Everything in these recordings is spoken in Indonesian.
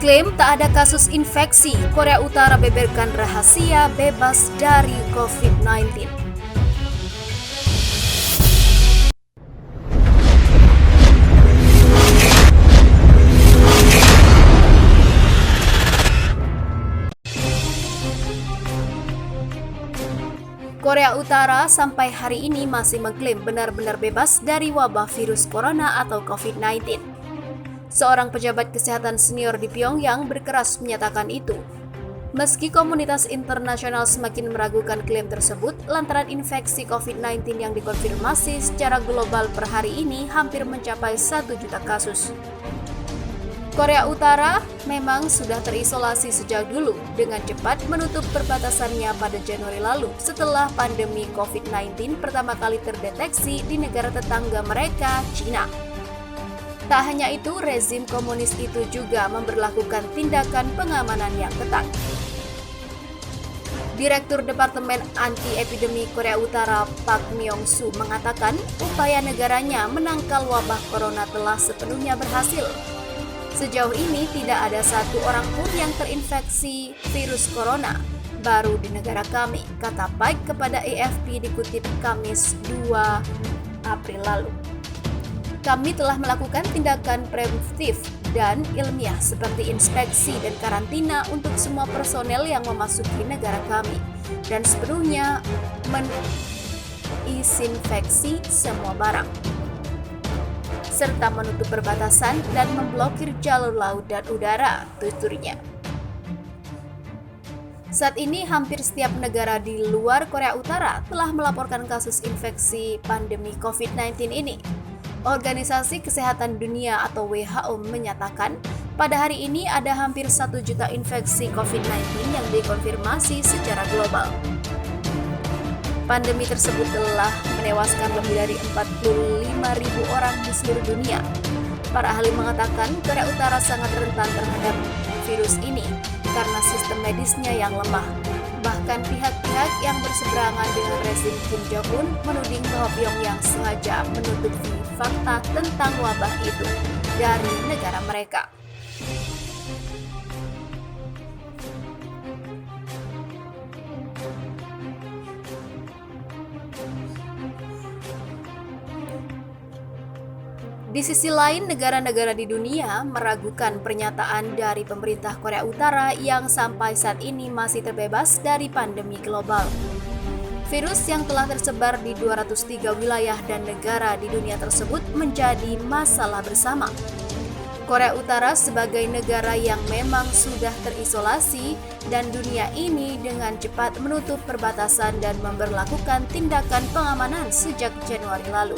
Klaim tak ada kasus infeksi, Korea Utara beberkan rahasia bebas dari COVID-19. Korea Utara sampai hari ini masih mengklaim benar-benar bebas dari wabah virus corona atau COVID-19. Seorang pejabat kesehatan senior di Pyongyang berkeras menyatakan itu. Meski komunitas internasional semakin meragukan klaim tersebut lantaran infeksi COVID-19 yang dikonfirmasi secara global per hari ini hampir mencapai 1 juta kasus. Korea Utara memang sudah terisolasi sejak dulu dengan cepat menutup perbatasannya pada Januari lalu setelah pandemi COVID-19 pertama kali terdeteksi di negara tetangga mereka, China. Tak hanya itu, rezim komunis itu juga memberlakukan tindakan pengamanan yang ketat. Direktur Departemen Anti-Epidemi Korea Utara Park Myong-soo mengatakan upaya negaranya menangkal wabah corona telah sepenuhnya berhasil. Sejauh ini tidak ada satu orang pun yang terinfeksi virus corona baru di negara kami, kata Park kepada AFP dikutip Kamis 2 April lalu. Kami telah melakukan tindakan preventif dan ilmiah seperti inspeksi dan karantina untuk semua personel yang memasuki negara kami dan sepenuhnya mendisinfeksi semua barang serta menutup perbatasan dan memblokir jalur laut dan udara, tuturnya. Saat ini hampir setiap negara di luar Korea Utara telah melaporkan kasus infeksi pandemi COVID-19 ini. Organisasi Kesehatan Dunia atau WHO menyatakan pada hari ini ada hampir 1 juta infeksi COVID-19 yang dikonfirmasi secara global. Pandemi tersebut telah menewaskan lebih dari 45.000 orang di seluruh dunia. Para ahli mengatakan Korea Utara sangat rentan terhadap virus ini karena sistem medisnya yang lemah. Bahkan pihak-pihak yang berseberangan dengan rezim Kim Jong-un menuding bahwa Pyongyang sengaja menutupi fakta tentang wabah itu dari negara mereka. Di sisi lain, negara-negara di dunia meragukan pernyataan dari pemerintah Korea Utara yang sampai saat ini masih terbebas dari pandemi global. Virus yang telah tersebar di 203 wilayah dan negara di dunia tersebut menjadi masalah bersama. Korea Utara sebagai negara yang memang sudah terisolasi dan dunia ini dengan cepat menutup perbatasan dan memberlakukan tindakan pengamanan sejak Januari lalu.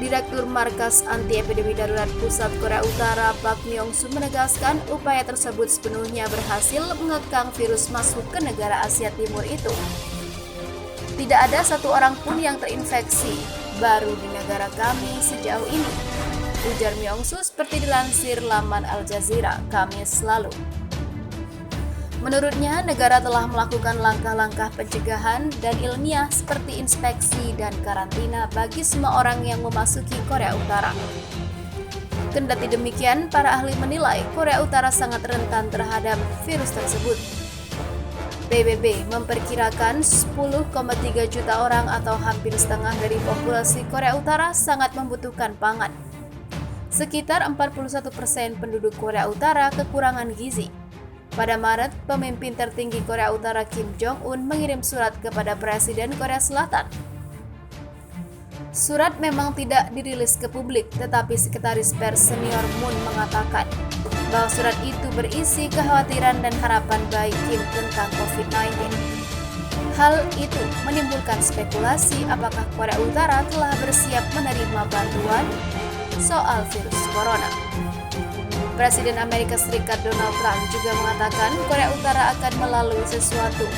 Direktur Markas Anti-Epidemi Darurat Pusat Korea Utara Park Myong-soo menegaskan upaya tersebut sepenuhnya berhasil mengekang virus masuk ke negara Asia Timur itu. Tidak ada satu orang pun yang terinfeksi baru di negara kami sejauh ini, ujar Myong-soo seperti dilansir laman Al Jazeera Kamis lalu. Menurutnya, negara telah melakukan langkah-langkah pencegahan dan ilmiah seperti inspeksi dan karantina bagi semua orang yang memasuki Korea Utara. Kendati demikian, para ahli menilai Korea Utara sangat rentan terhadap virus tersebut. PBB memperkirakan 10,3 juta orang atau hampir setengah dari populasi Korea Utara sangat membutuhkan pangan. Sekitar 41% penduduk Korea Utara kekurangan gizi. Pada Maret, pemimpin tertinggi Korea Utara Kim Jong-un mengirim surat kepada Presiden Korea Selatan. Surat memang tidak dirilis ke publik, tetapi Sekretaris Pers Senior Moon mengatakan bahwa surat itu berisi kekhawatiran dan harapan baik Kim tentang COVID-19. Hal itu menimbulkan spekulasi apakah Korea Utara telah bersiap menerima bantuan soal virus corona. Presiden Amerika Serikat Donald Trump juga mengatakan Korea Utara akan melalui sesuatu.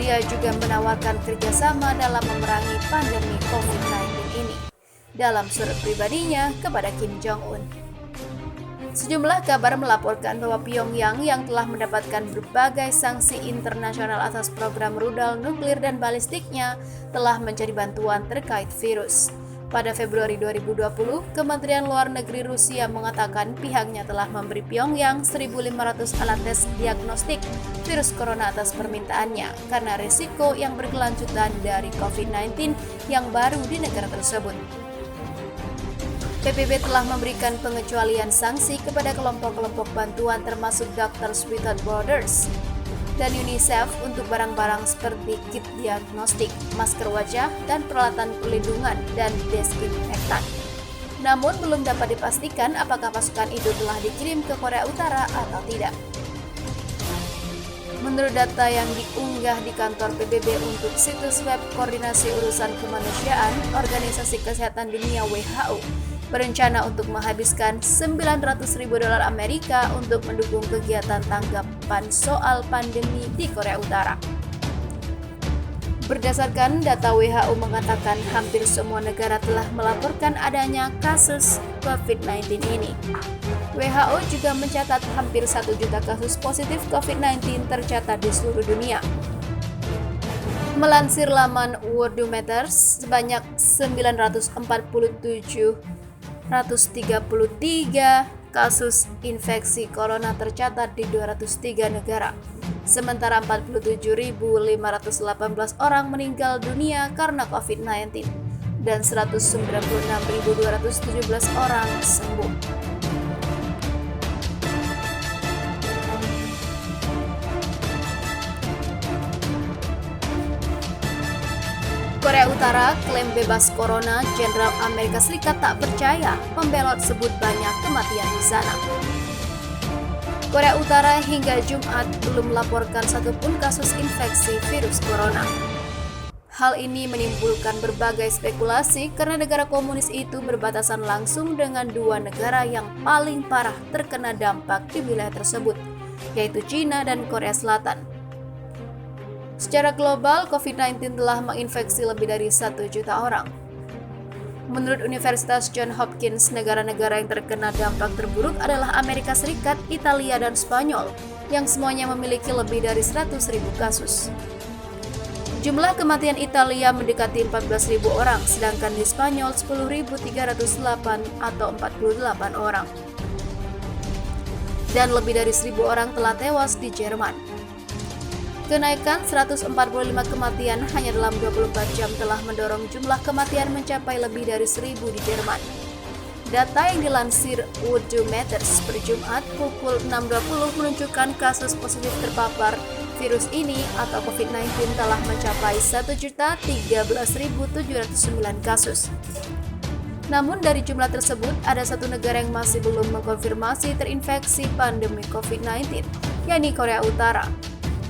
Dia juga menawarkan kerjasama dalam memerangi pandemi COVID-19 ini dalam surat pribadinya kepada Kim Jong-un. Sejumlah kabar melaporkan bahwa Pyongyang yang telah mendapatkan berbagai sanksi internasional atas program rudal nuklir dan balistiknya telah mencari bantuan terkait virus. Pada Februari 2020, Kementerian Luar Negeri Rusia mengatakan pihaknya telah memberi Pyongyang 1.500 alat tes diagnostik virus corona atas permintaannya karena risiko yang berkelanjutan dari COVID-19 yang baru di negara tersebut. PBB telah memberikan pengecualian sanksi kepada kelompok-kelompok bantuan termasuk Doctors Without Borders dan UNICEF untuk barang-barang seperti kit diagnostik, masker wajah, dan peralatan pelindungan dan desinfektan. Namun belum dapat dipastikan apakah pasukan itu telah dikirim ke Korea Utara atau tidak. Menurut data yang diunggah di kantor PBB untuk situs web Koordinasi Urusan Kemanusiaan, Organisasi Kesehatan Dunia WHO berencana untuk menghabiskan $900.000 Amerika untuk mendukung kegiatan tanggapan soal pandemi di Korea Utara. Berdasarkan data WHO mengatakan hampir semua negara telah melaporkan adanya kasus COVID-19 ini. WHO juga mencatat hampir 1 juta kasus positif COVID-19 tercatat di seluruh dunia. Melansir laman Worldometers, sebanyak 133 kasus infeksi corona tercatat di 203 negara. Sementara 47.518 orang meninggal dunia karena COVID-19 dan 196.217 orang sembuh. Korea Utara klaim bebas corona, Jenderal Amerika Serikat tak percaya, pembelot sebut banyak kematian di sana. Korea Utara hingga Jumat belum melaporkan satupun kasus infeksi virus corona. Hal ini menimbulkan berbagai spekulasi karena negara komunis itu berbatasan langsung dengan 2 negara yang paling parah terkena dampak di wilayah tersebut, yaitu China dan Korea Selatan. Secara global, COVID-19 telah menginfeksi lebih dari 1 juta orang. Menurut Universitas Johns Hopkins, negara-negara yang terkena dampak terburuk adalah Amerika Serikat, Italia, dan Spanyol, yang semuanya memiliki lebih dari 100.000 kasus. Jumlah kematian Italia mendekati 14.000 orang, sedangkan di Spanyol 10.308 atau 48 orang. Dan lebih dari 1.000 orang telah tewas di Jerman. Kenaikan 145 kematian hanya dalam 24 jam telah mendorong jumlah kematian mencapai lebih dari 1.000 di Jerman. Data yang dilansir Worldometers per Jumat pukul 6.20 menunjukkan kasus positif terpapar virus ini atau COVID-19 telah mencapai 1.013.709 kasus. Namun dari jumlah tersebut, ada satu negara yang masih belum mengkonfirmasi terinfeksi pandemi COVID-19, yakni Korea Utara.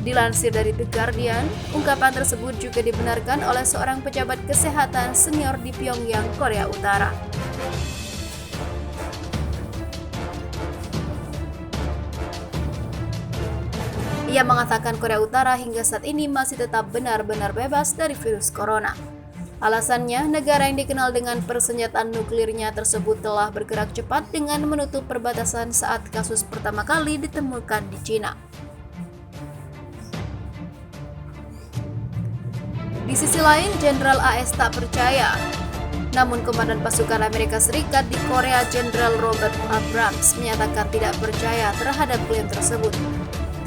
Dilansir dari The Guardian, ungkapan tersebut juga dibenarkan oleh seorang pejabat kesehatan senior di Pyongyang, Korea Utara. Ia mengatakan Korea Utara hingga saat ini masih tetap benar-benar bebas dari virus corona. Alasannya, negara yang dikenal dengan persenjataan nuklirnya tersebut telah bergerak cepat dengan menutup perbatasan saat kasus pertama kali ditemukan di China. Di sisi lain, Jenderal AS tak percaya. Namun Komandan Pasukan Amerika Serikat di Korea, Jenderal Robert Abrams, menyatakan tidak percaya terhadap klaim tersebut.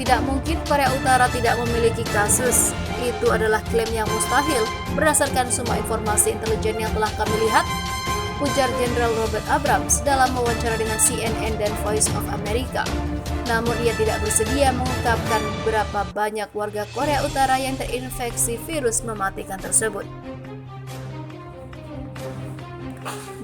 Tidak mungkin Korea Utara tidak memiliki kasus. Itu adalah klaim yang mustahil berdasarkan semua informasi intelijen yang telah kami lihat, ujar Jenderal Robert Abrams dalam wawancara dengan CNN dan Voice of America. Namun ia tidak bersedia mengungkapkan berapa banyak warga Korea Utara yang terinfeksi virus mematikan tersebut.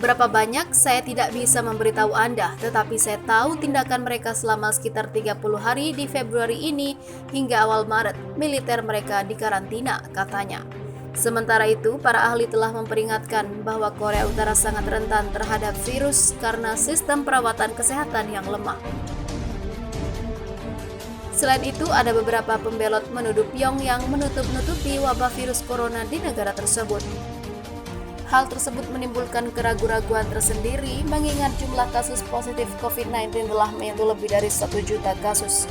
Berapa banyak saya tidak bisa memberitahu Anda, tetapi saya tahu tindakan mereka selama sekitar 30 hari di Februari ini hingga awal Maret, militer mereka dikarantina, katanya. Sementara itu, para ahli telah memperingatkan bahwa Korea Utara sangat rentan terhadap virus karena sistem perawatan kesehatan yang lemah. Selain itu, ada beberapa pembelot menuduh Pyongyang menutup-nutupi wabah virus corona di negara tersebut. Hal tersebut menimbulkan keraguan-raguan tersendiri mengingat jumlah kasus positif COVID-19 telah menyentuh lebih dari 1 juta kasus.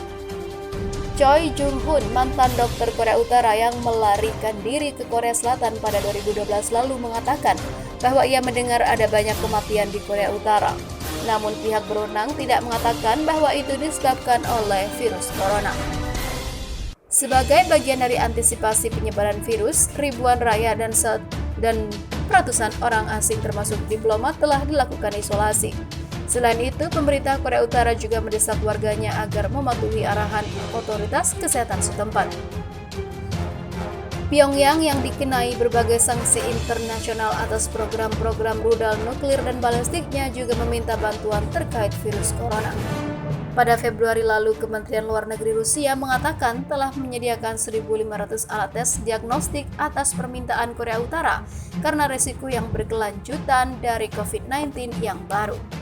Choi Jung-hoon, mantan dokter Korea Utara yang melarikan diri ke Korea Selatan pada 2012 lalu mengatakan bahwa ia mendengar ada banyak kematian di Korea Utara. Namun pihak berwenang tidak mengatakan bahwa itu disebabkan oleh virus corona. Sebagai bagian dari antisipasi penyebaran virus, ribuan rakyat dan ratusan orang asing termasuk diplomat telah dilakukan isolasi. Selain itu, pemerintah Korea Utara juga mendesak warganya agar mematuhi arahan otoritas kesehatan setempat. Pyongyang yang dikenai berbagai sanksi internasional atas program-program rudal nuklir dan balistiknya juga meminta bantuan terkait virus corona. Pada Februari lalu, Kementerian Luar Negeri Rusia mengatakan telah menyediakan 1.500 alat tes diagnostik atas permintaan Korea Utara karena risiko yang berkelanjutan dari COVID-19 yang baru.